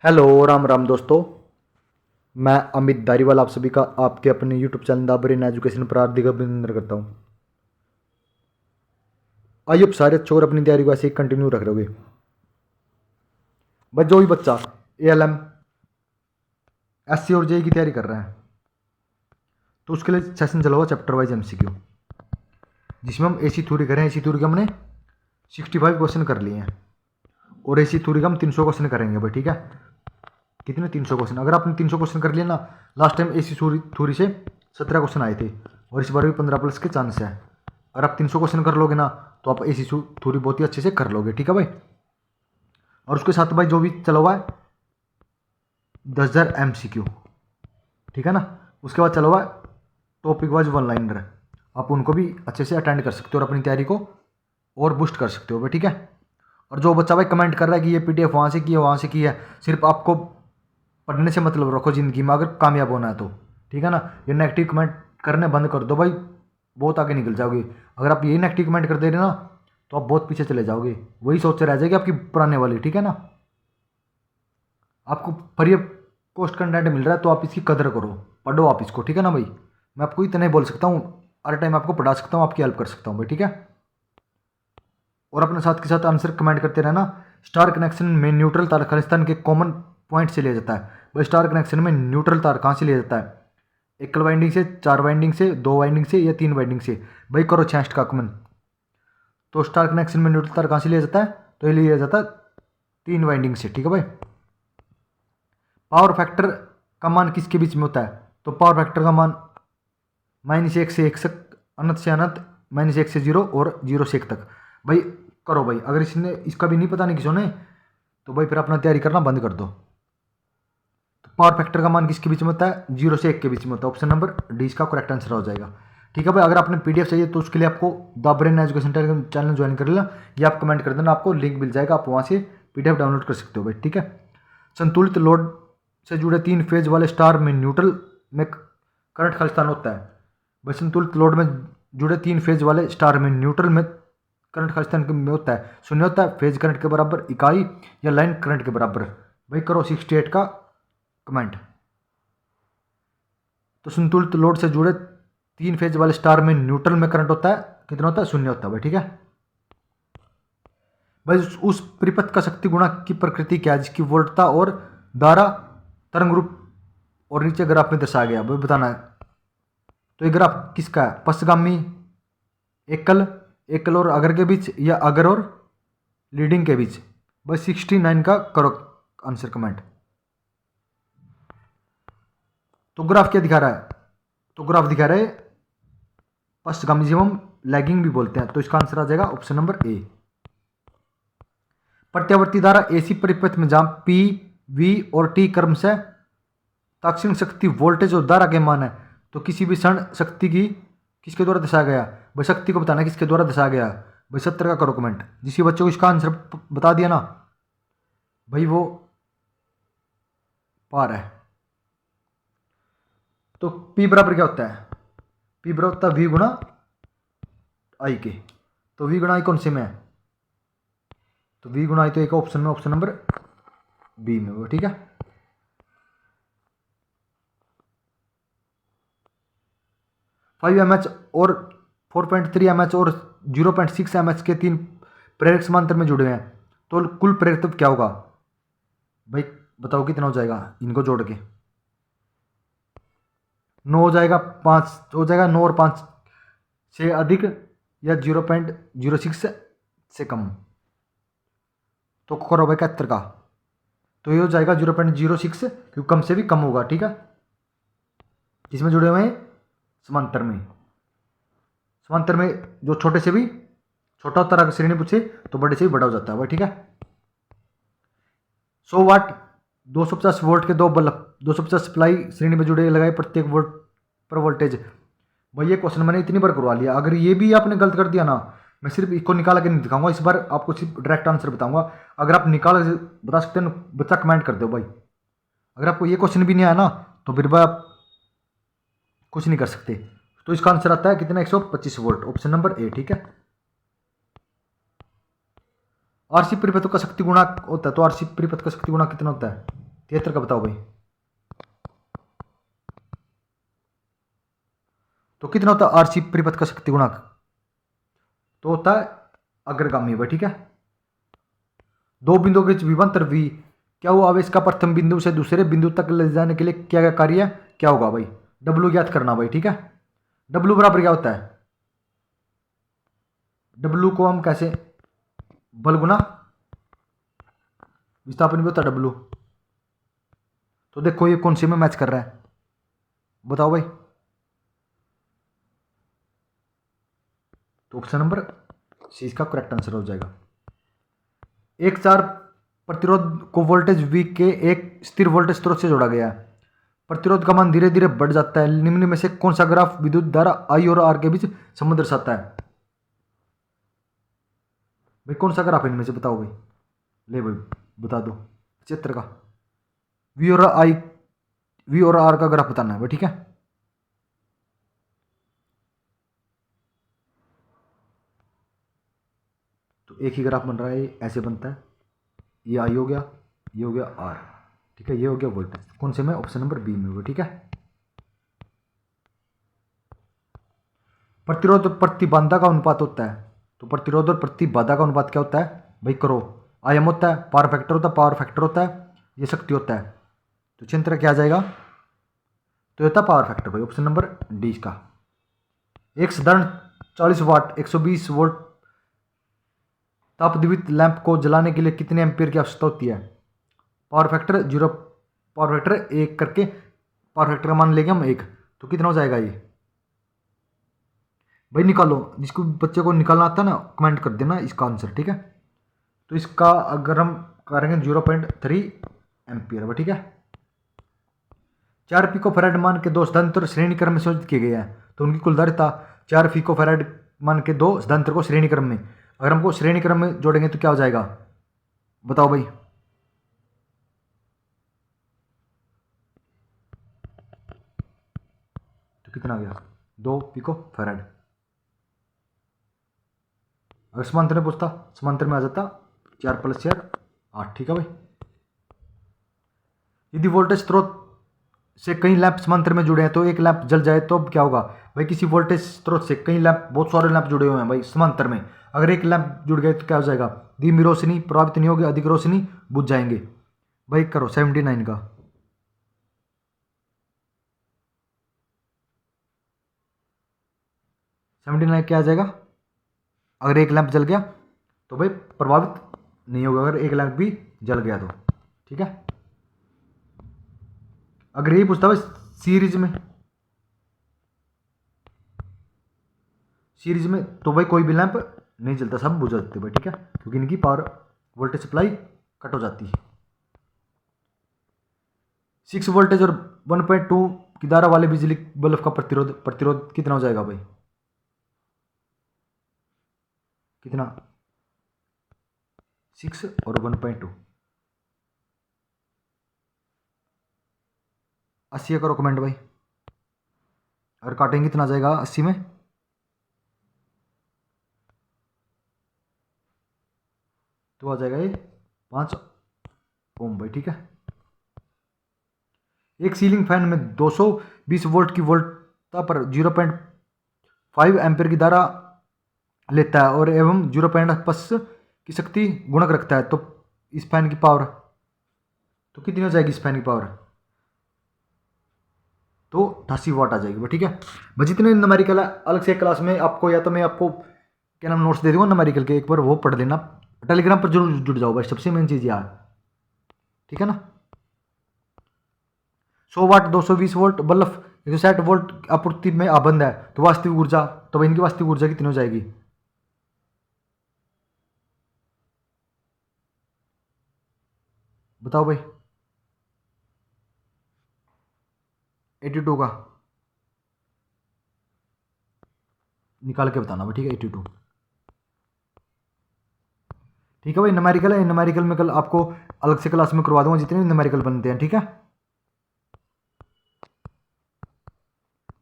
Hello Ram Ram दोस्तों। मैं अमित धारीवाल आप सभी का आपके अपने YouTube channel the brain education पर हार्दिक अभिनंदन करता हूँ। आइए अब सारे अच्छे और अपनी तैयारी को ऐसे ही कंटिन्यू रख रहोगे। बस जो भी बच्चा ALM SC और JEE की तैयारी कर रहा है तो उसके लिए सेशन चला हुआ चैप्टर वाइज MCQ, जिसमें हम AC थ्योरी करें। AC थ्योरी के हमने 65 क्वेश्चन कर लिए हैं और AC थ्योरी का हम 300 क्वेश्चन करेंगे भाई। ठीक है, कितने 300 क्वेश्चन। अगर आपने 300 क्वेश्चन कर लिए ना, लास्ट टाइम AC थ्योरी से 17 क्वेश्चन आए थे और इस बार भी 15+ के चांस है। अगर आप 300 क्वेश्चन कर लोगे ना तो आप AC थ्योरी बहुत ही अच्छे से कर लोगे। ठीक है भाई। और उसके साथ भाई जो भी चला हुआ है 10,000 MCQ, ठीक है ना। उसके बाद चला हुआ है टॉपिक वाइज वन लाइनर, आप उनको भी अच्छे से अटेंड कर सकते हो और अपनी तैयारी को और बूस्ट कर सकते हो भाई। ठीक है। और जो बच्चा भाई कमेंट कर रहा है कि ये PDF वहाँ से की है वहाँ से की है, सिर्फ आपको पढ़ने से मतलब रखो ज़िंदगी में, अगर कामयाब होना है तो। ठीक है ना। ये नेगेटिव कमेंट करने बंद कर दो भाई, बहुत आगे निकल जाओगे। अगर आप यही नेगेटिव कमेंट कर दे रहे ना तो आप बहुत पीछे चले जाओगे, वही सोच रह जाएगी आपकी पुराने वाली। ठीक है ना। आपको फ्री ऑफ कॉस्ट कंटेंट मिल रहा है तो आप इसकी कदर करो, पढ़ो आप इसको। ठीक है ना भाई। मैं आपको इतना ही बोल सकता हूँ, हर टाइम आपको पढ़ा सकता हूँ, आपकी हेल्प कर सकता हूँ भाई। ठीक है। और अपने साथ के साथ आंसर कमेंट करते रहना। स्टार कनेक्शन में न्यूट्रल तार खालिस्तान के कॉमन पॉइंट से लिया जाता है भाई। स्टार कनेक्शन में न्यूट्रल तार कहाँ से लिया जाता है? एकल वाइंडिंग से, 4 वाइंडिंग से, 2 वाइंडिंग से या 3 वाइंडिंग से? भाई करो 66 का कमेंट। तो स्टार कनेक्शन में न्यूट्रल तार कहाँ से लिया जाता है? तो ये लिया जाता है 3 वाइंडिंग से। ठीक है भाई। पावर फैक्टर का मान किसके बीच में होता है? तो पावर फैक्टर का मान -1 से 1 तक, अनंत से अनंत, -1 से 0 और 0 से 1 तक। भाई करो भाई। अगर इसने इसका भी नहीं पता नहीं किसी ने तो भाई फिर अपना तैयारी करना बंद कर दो। तो पावर फैक्टर का मान किसके बीच में होता है? 0 से 1 के बीच में होता है। ऑप्शन नंबर डी इसका करेक्ट आंसर हो जाएगा। ठीक है भाई। अगर आपने PDF चाहिए तो उसके लिए आपको the brain education channel join कर लेना, या आप कमेंट कर देना, आपको लिंक मिल जाएगा, आप वहाँ से PDF डाउनलोड कर सकते हो भाई। ठीक है। संतुलित लोड से जुड़े 3 फेज वाले स्टार में न्यूट्रल में करंट खालिस्तान होता है भाई। संतुलित लोड में जुड़े 3 फेज वाले स्टार में न्यूट्रल में करंट खालिस्तान में होता है 0 होता है। फेज करंट के बराबर इकाई या लाइन करंट के बराबर? भाई करो 68 का कमेंट। तो संतुलित लोड से जुड़े 3 फेज वाले स्टार में न्यूट्रल में करंट होता है कितना होता है? 0 होता है भाई। ठीक है भाई। उस परिपथ का शक्ति गुणा की प्रकृति क्या है जिसकी वोल्टता और धारा तरंग रूप और नीचे ग्राफ में दर्शाया गया? भाई बताना है। तो ये ग्राफ किसका है? पश्चगामी, एकल, एकल और अगर के बीच, या अगर और लीडिंग के बीच? भाई 69 का करो आंसर कमेंट। तो ग्राफ क्या दिखा रहा है? तो ग्राफ दिखा रहा है पश्चगामी, जिसे हम लैगिंग भी बोलते हैं। तो इसका आंसर आ जाएगा ऑप्शन नंबर ए। प्रत्यावर्ती धारा AC परिपथ में जहां P, V और T क्रम से तात्क्षणिक शक्ति, वोल्टेज और धारा के मान है, तो किसी भी क्षण शक्ति की किसके द्वारा दर्शाया गया? भाई शक्ति को बताना किसके द्वारा दर्शाया गया। भाई 70 का करो कमेंट। जिस बच्चों को इसका आंसर बता दिया ना भाई वो पार है। तो P बराबर क्या होता है? P बराबर होता है V गुणा I के। तो V गुणा I कौन से में है? तो V गुणा I तो एक ऑप्शन में, ऑप्शन नंबर B में वो। ठीक है। 5 mH और 4.3 mH और 0.6 mH के 3 प्रेरक समांतर में जुड़े हैं, तो कुल प्रेरकत्व क्या होगा? भाई बताओ कितना हो जाएगा इनको जोड़ के? 9 हो जाएगा, 5 हो जाएगा, 9 और 5 से अधिक या 0.06 से कम? तो करो भाई 71 का। तो ये हो जाएगा 0.06, क्योंकि कम से भी कम होगा। ठीक है। जिसमें जुड़े हुए हैं समांतर में, समांतर में जो छोटे से भी छोटा होता है, अगर श्रेणी पूछे तो बड़े से भी बड़ा हो जाता है भाई। ठीक है। 100 वाट 250 वोल्ट के 2 बल्ब 250 सप्लाई श्रेणी में जुड़े लगाए, प्रत्येक वोल्ट पर वोल्टेज। भाई ये क्वेश्चन मैंने इतनी बार करवा लिया, अगर ये भी आपने गलत कर दिया ना, मैं सिर्फ इसको निकाल के नहीं दिखाऊंगा, इस बार आपको सिर्फ डायरेक्ट आंसर बताऊंगा। अगर आप निकाल बता सकते हैं बच्चा कमेंट कर दो भाई। अगर आपको ये क्वेश्चन भी नहीं आया ना तो फिर भाई आप कुछ नहीं कर सकते। तो इसका आंसर आता है कितना? 125 वोल्ट, ऑप्शन नंबर ए। ठीक है। RC परिपथ का शक्ति गुणा होता है, तो RC परिपथ का शक्ति गुणा कितना होता है? 73 का बताओ भाई। तो कितना होता है आरसी परिपथ का शक्ति गुणांक? तो होता है अग्रगामी भाई, ठीक है। दो बिंदुओं के बीच विभवांतर v, क्या हुआ आवेश का प्रथम बिंदु से दूसरे बिंदु तक ले जाने के लिए क्या क्या कार्य है, क्या होगा भाई? W ज्ञात करना भाई, ठीक है। W बराबर क्या होता है? W को हम कैसे, बल गुना विस्थापन भी होता है W। तो देखो ये कौन से में मैच कर रहा है, बताओ भाई। तो ऑप्शन नंबर सी इसका करेक्ट आंसर हो जाएगा। एक 4 प्रतिरोध को वोल्टेज V के एक स्थिर वोल्टेज स्रोत से जोड़ा गया है। प्रतिरोध का मान धीरे धीरे बढ़ जाता है। निम्न में से कौन सा ग्राफ विद्युत धारा I और R के बीच संबंध दर्शाता है? भाई कौन सा ग्राफ है इनमें से बताओ भाई, ले भाई बता दो। चित्र का V और R का ग्राफ बताना है भाई, ठीक है। तो एक ही ग्राफ बन रहा है, ऐसे बनता है। ये I हो गया, ये हो गया R, ठीक है। ये हो गया वोल्टेज, कौन से में? ऑप्शन नंबर बी में होगा, ठीक है। प्रतिरोध और प्रतिबाधा का अनुपात होता है। तो प्रतिरोध और प्रतिबाधा का अनुपात क्या होता है भाई? करो। आयाम होता है, पावर फैक्टर होता है, पावर फैक्टर होता है, ये शक्ति होता है। तो चिंत्र क्या आ जाएगा? तो होता पावर फैक्टर भाई, ऑप्शन नंबर डी का। एक साधारण 40 वाट 120 वोल्ट तापदीप्त लैंप को जलाने के लिए कितने एम्पीयर की आवश्यकता होती है? पावर फैक्टर 0, पावर फैक्टर 1 करके पावर फैक्टर मान लेंगे हम 1, तो कितना हो जाएगा ये भाई? निकालो, जिसको बच्चे को निकालना आता है ना कमेंट कर देना इसका आंसर, ठीक है। तो इसका अगर हम करेंगे 0.3 एम्पियर भाई, ठीक है। 4 पिको फैराड मान के दो सदांतर श्रेणी क्रम में संयोजित किए गए हैं, तो उनकी कुल धारिता 4 पिको फैराड मान के दो सदांतर को श्रेणी क्रम में, अगर हमको श्रेणी क्रम में जोड़ेंगे तो क्या हो जाएगा बताओ भाई? तो कितना आ गया? 2 पिको फैराड। अगर समांतर में पूछता, समांतर में आ जाता 4 + 4 8, ठीक है भाई। यदि वोल्टेज स्रोत से कई लैंप समांतर में जुड़े हैं तो एक लैंप जल जाए तो अब क्या होगा भाई? किसी वोल्टेज स्रोत से कई लैंप, बहुत सारे लैंप जुड़े हुए हैं भाई समांतर में, अगर एक लैंप जुड़ गए तो क्या हो जाएगा? धीमी रोशनी प्रभावित नहीं होगी, अधिक रोशनी बुझ जाएंगे भाई। करो 79 का। 79 क्या आ जाएगा? अगर एक लैंप जल गया तो भाई प्रभावित नहीं होगा, अगर एक लैंप भी जल गया तो, ठीक है। अगर यही पूछता भाई सीरीज में तो भाई कोई भी लैंप नहीं जलता, सब बुझ जाते भाई, ठीक है, क्योंकि इनकी पावर वोल्टेज सप्लाई कट हो जाती है। 6 वोल्टेज और 1.2 की धारा वाले बिजली बल्ब का प्रतिरोध कितना हो जाएगा भाई? कितना? 6 और 1.2, 80 करो कमेंट भाई। अगर काटेंगे कितना आ जाएगा 80 में? तो आ जाएगा ये 5 ओम भाई, ठीक है। एक सीलिंग फैन में 220 वोल्ट की वोल्टता पर 0.5 एम्पीयर की धारा लेता है और एवं 0.5 की शक्ति गुणक रखता है, तो इस फैन की पावर तो कितनी हो जाएगी? इस फैन की पावर तो 88 वाट आ जाएगी, ठीक है भाई। जितने न्यूमेरिकल है अलग से क्लास में आपको, या तो मैं आपको क्या नाम नोट्स दे दूंगा न्यूमेरिकल के, एक बार वो पढ़ लेना। टेलीग्राम पर जरूर जुड़ जाओ भाई, सबसे मेन चीज़ यार, ठीक है ना। 100 वाट 220 वोल्ट बल्ब 160 वोल्ट आपूर्ति में आबंद है, तो वास्तविक ऊर्जा, तो इनकी वास्तविक ऊर्जा कितनी हो जाएगी बताओ भाई? 82 का निकाल के बताना भाई, ठीक है। 82, ठीक है भाई। न्यूमेरिकल है, न्यूमेरिकल में कल आपको अलग से क्लास में करवा दूंगा जितने भी न्यूमेरिकल बनते हैं, ठीक है।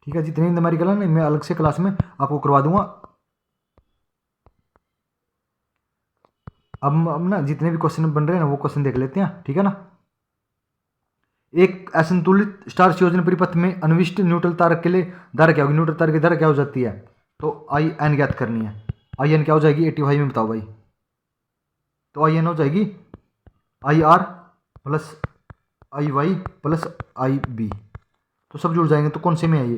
ठीक है, जितने न्यूमेरिकल है ना मैं अलग से क्लास में आपको करवा दूंगा। अब ना जितने भी क्वेश्चन बन रहे हैं ना वो क्वेश्चन देख लेते हैं, ठीक है ना। एक असंतुलित स्टार संयोजन परिपथ में अनविष्ट न्यूट्रल तारक के लिए धारा क्या होगी, न्यूट्रल तारक की धारा क्या हो जाती है, तो आई एन ज्ञात करनी है। आई एन क्या हो जाएगी 85 में, बताओ भाई। तो आई एन हो जाएगी I R plus I Y plus I B, तो सब जुड़ जाएंगे। तो कौन से में है ये,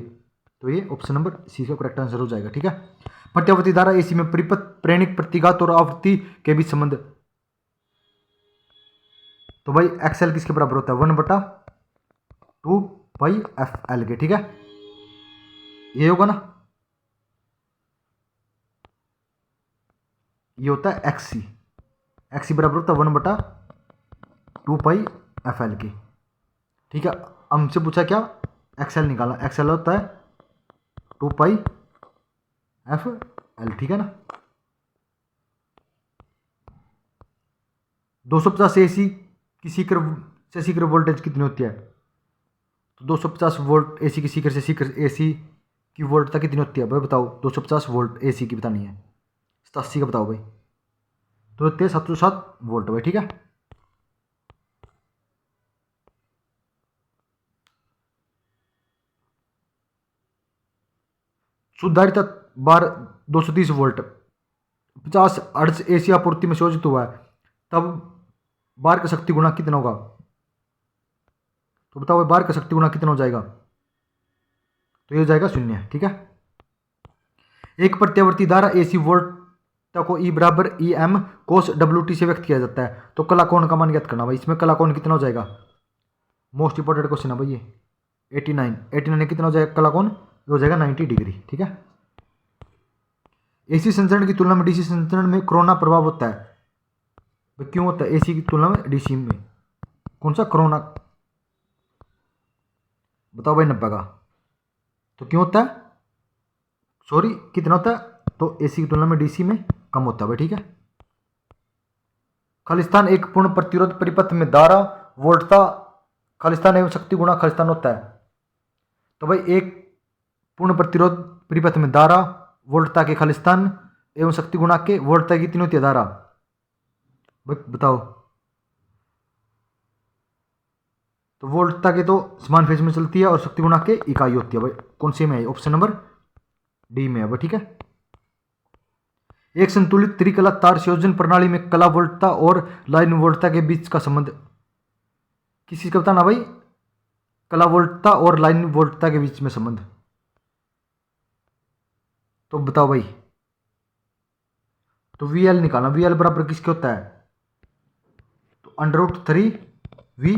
तो ये ऑप्शन नंबर सी का करेक्ट आंसर हो जाएगा, ठीक है। प्रत्यावर्ती धारा एसी में परिपथ प्रेरणिक प्रतिघात और आवृत्ति के बीच संबंध, तो भाई एक्सएल किसके बराबर होता है, 1/2πfl के, ठीक है। ये होगा ना, ये होता है एक्सी, एक्सी बराबर होता है 1/2πfl के, ठीक है। हमसे पूछा क्या, एक्सएल निकाला, एक्सएल होता है 2πfl, ठीक है ना। 250 एसी की सीकर से सीकर वोल्टेज कितनी होती है, तो 250 वोल्ट एसी की सीकर से सीकर एसी की वोल्टता कितनी होती है भाई, बताओ। 250 वोल्ट एसी की बतानी है, 87 का बताओ भाई, तो होती है 707 वोल्ट भाई, ठीक है। सुधारित बार 230 वोल्ट 50 हर्ट्ज एसी आपूर्ति में संयोजित हुआ है, तब बार का शक्ति गुणा कितना होगा, तो बताओ भाई बार का शक्ति गुणा कितना हो जाएगा, तो ये हो जाएगा 0, ठीक है। एक प्रत्यावर्ती धारा एसी वोल्ट को ई बराबर ई एम कोस डब्ल्यू टी से व्यक्त किया जाता है, तो कला कोण का मान ज्ञात करना भाई। इसमें कला कोण कितना हो जाएगा, मोस्ट इंपॉर्टेंट क्वेश्चन है भाई ये। 89 कितना हो जाएगा कला कोण, हो जाएगा 90 डिग्री, ठीक है। एसी संचरण की तुलना में डीसी संचरण में कोरोना प्रभाव होता है, क्यों होता है एसी की तुलना में डीसी में, कौन सा कोरोना, बताओ भाई 90 का, तो क्यों होता है, सॉरी कितना होता है, तो एसी की तुलना में डीसी में कम होता है भाई, ठीक है। खालिस्तान एक पूर्ण प्रतिरोध परिपथ में धारा वोल्टता खालिस्तान एवं शक्ति गुणा खालिस्तान होता है, तो भाई एक पूर्ण प्रतिरोध परिपथ में धारा वोल्टता के खालिस्तान एवं शक्ति गुणा के वोल्टता कितनी होती है धारा, बताओ। तो वोल्टता के तो समान फेज में चलती है और शक्ति गुणा के इकाई होती है भाई, कौन से में है, ऑप्शन नंबर डी में है भाई, ठीक है। एक संतुलित त्रिकला तार संयोजन प्रणाली में कला वोल्टता और लाइन वोल्टता के बीच का संबंध किस चीज का बताना भाई, कला वोल्टता और लाइन वोल्टता के बीच में संबंध, तो बताओ भाई। तो वीएल निकालना, वीएल बराबर किसके होता है, तो √3 वी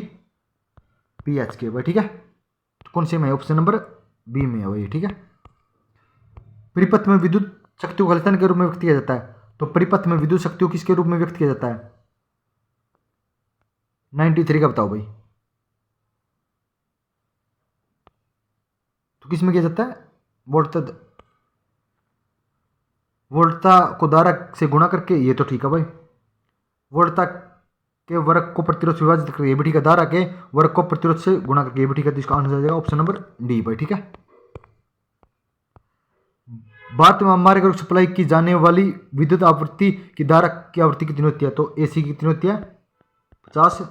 पी एच के भाई, ठीक है। तो कौन से में है, ऑप्शन नंबर बी में है भाई, ठीक है। परिपथ में विद्युत शक्तियों को खालिस्तान के रूप में व्यक्त किया जाता है, तो परिपथ में विद्युत शक्तियों किसके रूप में व्यक्त किया जाता है, 93 का बताओ भाई, तो किस में किया जाता है, वोल्टता को धारा से गुणा करके, ये तो ठीक है भाई। वोल्टता के वर्ग को प्रतिरोध से विभाजित करके, ये भी ठीक है। धारा के वर्ग को प्रतिरोध से गुणा करके, ये भी ठीक है। तो इसका आंसर आ जाएगा ऑप्शन नंबर डी भाई, ठीक है। भारत में हमारे घर सप्लाई की जाने वाली विद्युत आपूर्ति की धारा की आवृत्ति कितनी होती है, तो एसी कितनी होती है 50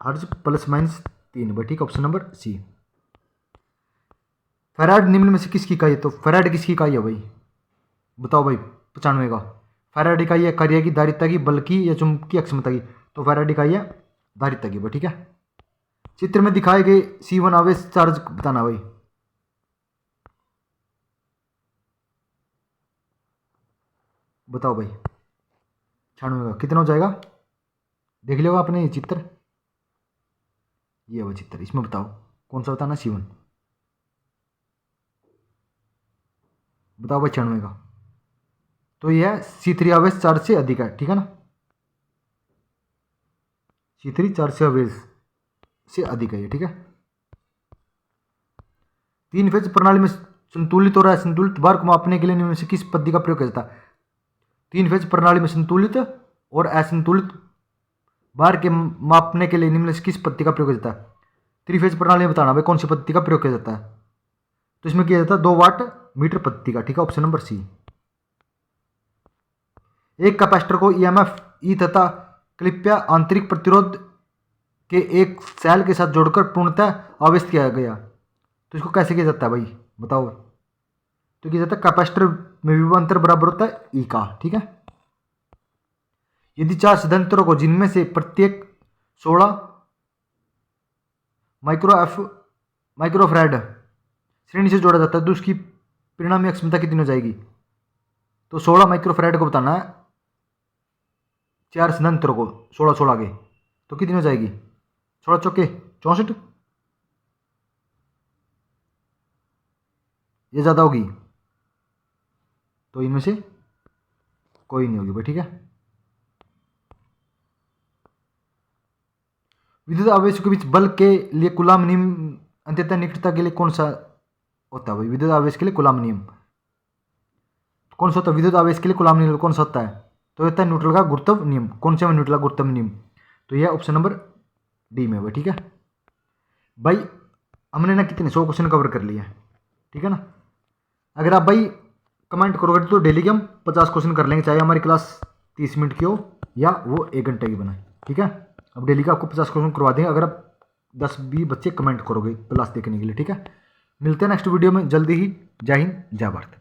हर्ट्ज ±3 भाई, ठीक है। ऑप्शन नंबर सी। फैराड निम्न में से किसकी इकाई है, तो फैराड किसकी इकाई है भाई, बताओ भाई। 95 का फैराड इकाई है कार्य की, धारिता की, बल की या चुंबकीय अक्षमता की, तो फैराड इकाई है धारिता की भाई, ठीक है। चित्र में दिखाए गए C1 आवेश चार्ज बताना भाई, बताओ भाई। 96 का कितना हो जाएगा, देख लियोगा आपने ये चित्र, ये वो चित्र, इसमें बताओ कौन सा बताना, C1 बताओ भाई। 96 का तो ये है C3 आवेश चार्ज से अधिक है, ठीक है ना। C3 चार्ज से आवेश से अधिक है ये, ठीक है। 3 फेज प्रणाली में संतुलित और असंतुलित भार को मापने के लिए निम्न में से किस पद्धति का प्रयोग किया जाता है। 3 फेज प्रणाली में संतुलित और असंतुलित भार के मापने के लिए निम्न में से किस पद्धति का प्रयोग किया जाता है। 3 फेज प्रणाली में बताना भाई कौन सी पद्धति का प्रयोग किया जाता है, तो इसमें किया जाता है 2 वाट मीटर पद्धति का, ठीक है। Option number C. एक कैपेसिटर को ईएमएफ ई तथा कृपया आंतरिक प्रतिरोध के एक सेल के साथ जोड़कर पूर्णतः आवेश किया गया, तो इसको कैसे किया जाता है भाई बताओ। तो किया जाता है कैपेसिटर में विभवांतर बराबर होता है ई का, ठीक है। यदि 4 सदंतरों को जिनमें से प्रत्येक 16 माइक्रोफैराड श्रेणी से जोड़ा जाता है तो उसकी परिणामी अक्षमता कितनी हो जाएगी। तो 16 माइक्रोफैराड को बताना है 4 सदंतरों को 16 के, तो कितनी हो जाएगी 16 चौके 64, ये ज़्यादा होगी, तो इनमें से कोई नहीं होगी भाई, ठीक है। विद्युत आवेशों के बीच बल के लिए कूलाम नियम अंततः निकटता के लिए कौन सा होता है भाई। विद्युत आवेश के लिए कूलाम नियम कौन सा होता है। विद्युत आवेश के लिए कूलाम नियम कौन सा होता है, तो होता है न्यूटन का गुरुत्व नियम। कौन सा है न्यूटन का गुरुत्व नियम, तो यह ऑप्शन नंबर डी में भाई, ठीक है। भाई हमने ना कितने 100 क्वेश्चन कवर कर लिया है, ठीक है ना। अगर आप भाई कमेंट करोगे तो डेली के हम 50 क्वेश्चन कर लेंगे, चाहे हमारी क्लास 30 मिनट की हो या वो 1 घंटे की बनाए, ठीक है। अब डेली का आपको 50 क्वेश्चन करवा देंगे अगर आप 10-20 बच्चे कमेंट करोगे क्लास देखने के लिए, ठीक है। मिलते हैं नेक्स्ट वीडियो में जल्दी ही। जय हिंद जय भारत।